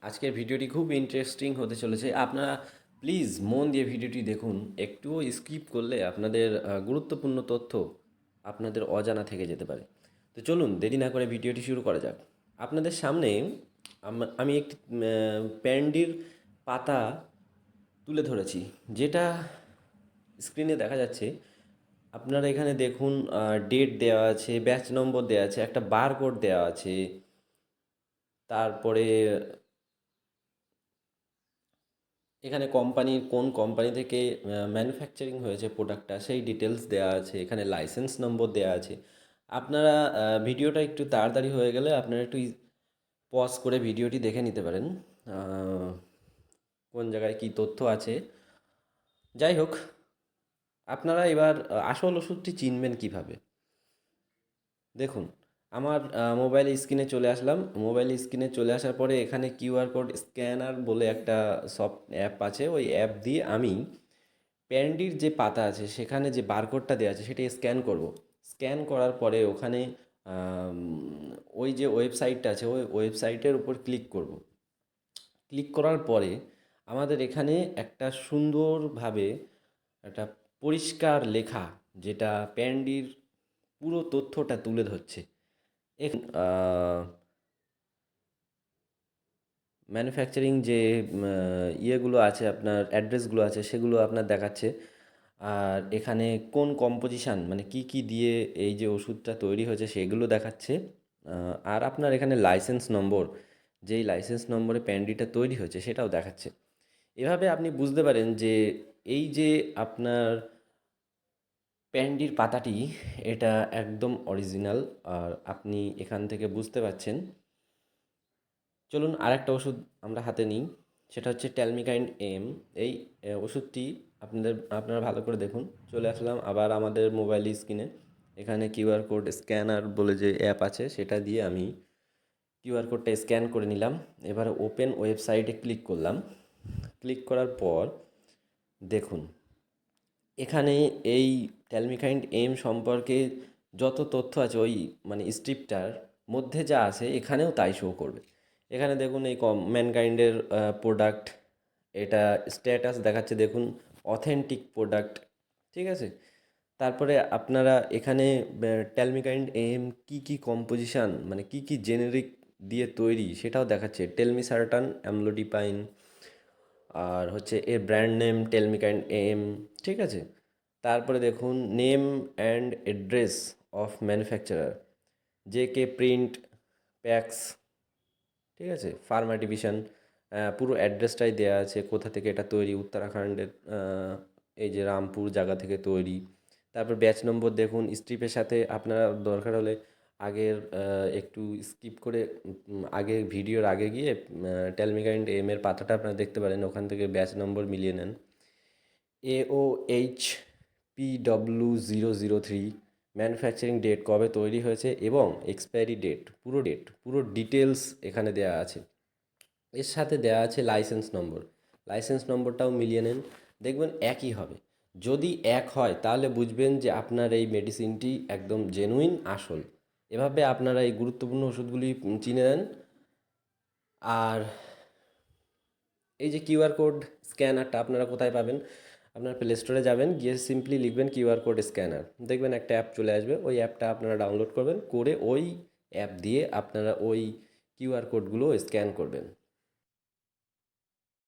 আজকের ভিডিওটি খুব ইন্টারেস্টিং হতে চলেছে। আপনারা প্লিজ মন দিয়ে ভিডিওটি দেখুন। একটুও স্কিপ করলে আপনাদের গুরুত্বপূর্ণ তথ্য আপনাদের অজানা থেকে যেতে পারে। তো চলুন দেরি না করে ভিডিওটি শুরু করা যাক। আপনাদের সামনে আমি একটি প্যান্ডির পাতা তুলে ধরেছি, যেটা স্ক্রিনে দেখা যাচ্ছে। আপনারা এখানে দেখুন, ডেট দেওয়া আছে, ব্যাচ নম্বর দেওয়া আছে, একটা বারকোড দেওয়া আছে। তারপরে এখানে কোম্পানির কোন কোম্পানি থেকে ম্যানুফ্যাকচারিং হয়েছে প্রোডাক্টটা সেই ডিটেলস দেওয়া আছে, এখানে লাইসেন্স নম্বর দেওয়া আছে। আপনারা ভিডিওটা একটু তাড়াতাড়ি হয়ে গেলে আপনারা একটু পজ করে ভিডিওটি দেখে নিতে পারেন, কোন জায়গায় কী তথ্য আছে। যাই হোক, আপনারা এবার আসল ওষুধটি চিনবেন কিভাবে দেখুন। আমার মোবাইল স্ক্রিনে চলে আসলাম। মোবাইল স্ক্রিনে চলে আসার পরে এখানে কিউআর কোড স্ক্যানার বলে একটা সফট অ্যাপ আছে। ওই অ্যাপ দিয়ে আমি প্যান্ডির যে পাতা আছে সেখানে যে বারকোডটা দেওয়া আছে সেটা স্ক্যান করব। স্ক্যান করার পরে ওখানে আম, ওই যে ওয়েবসাইটটা আছে ওই ওয়েবসাইটের উপর ক্লিক করব। ক্লিক করার পরে আমাদের এখানে একটা সুন্দরভাবে একটা পরিষ্কার লেখা, যেটা প্যান্ডির পুরো তথ্যটা তুলে ধরছে। ম্যানুফ্যাকচারিং যে ইয়েগুলো আছে, আপনার অ্যাড্রেসগুলো আছে, সেগুলো আপনার দেখাচ্ছে। আর এখানে কোন কম্পোজিশান মানে কি কি দিয়ে এই যে ওষুধটা তৈরি হয়েছে সেগুলো দেখাচ্ছে। আর আপনার এখানে লাইসেন্স নম্বর, যেই লাইসেন্স নম্বরে প্যান্ডিটা তৈরি হয়েছে সেটাও দেখাচ্ছে। এভাবে আপনি বুঝতে পারেন যে এই যে আপনার প্যান্ডির পাতাটি, এটা একদম অরিজিনাল। আর আপনি এখান থেকে বুঝতে পারছেন। চলুন আরেকটা ওষুধ আমরা হাতে নিই, সেটা হচ্ছে টেলমিকাইন্ড এম। এই ওষুধটি আপনারা ভালো করে দেখুন। চলে আসলাম আবার আমাদের মোবাইল স্ক্রিনে। এখানে কিউআর কোড স্ক্যানার বলে যে অ্যাপ আছে সেটা দিয়ে আমি কিউআর কোডটা স্ক্যান করে নিলাম। এবারে ওপেন ওয়েবসাইটে ক্লিক করলাম। ক্লিক করার পর দেখুন, এখানে এই টেলমিকাইন্ড এম সম্পর্কে যত তথ্য আছে ওই মানে স্ট্রিপটার মধ্যে যা আছে এখানেও তাই শো করবে। এখানে দেখুন এই ম্যানকাইন্ডের প্রোডাক্ট, এটা স্ট্যাটাস দেখাচ্ছে দেখুন, অথেন্টিক প্রোডাক্ট। ঠিক আছে। তারপরে আপনারা এখানে টেলমিকাইন্ড এম কী কী কম্পোজিশান মানে কী কী জেনেরিক দিয়ে তৈরি সেটাও দেখাচ্ছে। টেলমিসার্টান অ্যামলোডিপাইন, আর হচ্ছে এর ব্র্যান্ড নেম টেলমিকাইন্ড এম। ঠিক আছে। তারপরে দেখুন name and address of manufacturer, J K print, packs. ঠিক আছে, ফার্মা ডিভিশন। পুরো অ্যাড্রেসটাই দেওয়া আছে, কোথা থেকে এটা তৈরি, উত্তরাখণ্ডের এই যে রামপুর জায়গা থেকে তৈরি। তারপর ব্যাচ নম্বর দেখুন স্ট্রিপের সাথে। আপনারা দরকার হলে আগের একটু স্কিপ করে আগের ভিডিওর আগে গিয়ে টেলমিকাইন্ড এম এর পাতাটা আপনারা দেখতে পারেন, ওখান থেকে ব্যাচ নম্বর মিলিয়ে নেন। AOHPW003, ম্যানুফ্যাকচারিং ডেট, কবে তৈরি হয়েছে এবং এক্সপায়ারি ডেট, পুরো ডিটেলস এখানে দেওয়া আছে। এর সাথে দেওয়া আছে লাইসেন্স নম্বর। লাইসেন্স নম্বরটাও মিলিয়ে নেন, দেখবেন একই হবে। যদি এক হয় তাহলে বুঝবেন যে আপনার এই মেডিসিনটি একদম জেনুইন, আসল। এভাবে আপনারা এই গুরুত্বপূর্ণ ওষুধগুলি চিনে নেন। আর এই যে কিউআর কোড স্ক্যানারটা আপনারা কোথায় পাবেন? আপনার প্লে স্টোরে যাবেন, গিয়ে সিম্পলি লিখবেন কিউআর কোড স্ক্যানার, দেখবেন একটা অ্যাপ চলে আসবে। ওই অ্যাপটা আপনারা ডাউনলোড করবেন, করে ওই অ্যাপ দিয়ে আপনারা ওই কিউআর কোডগুলো স্ক্যান করবেন।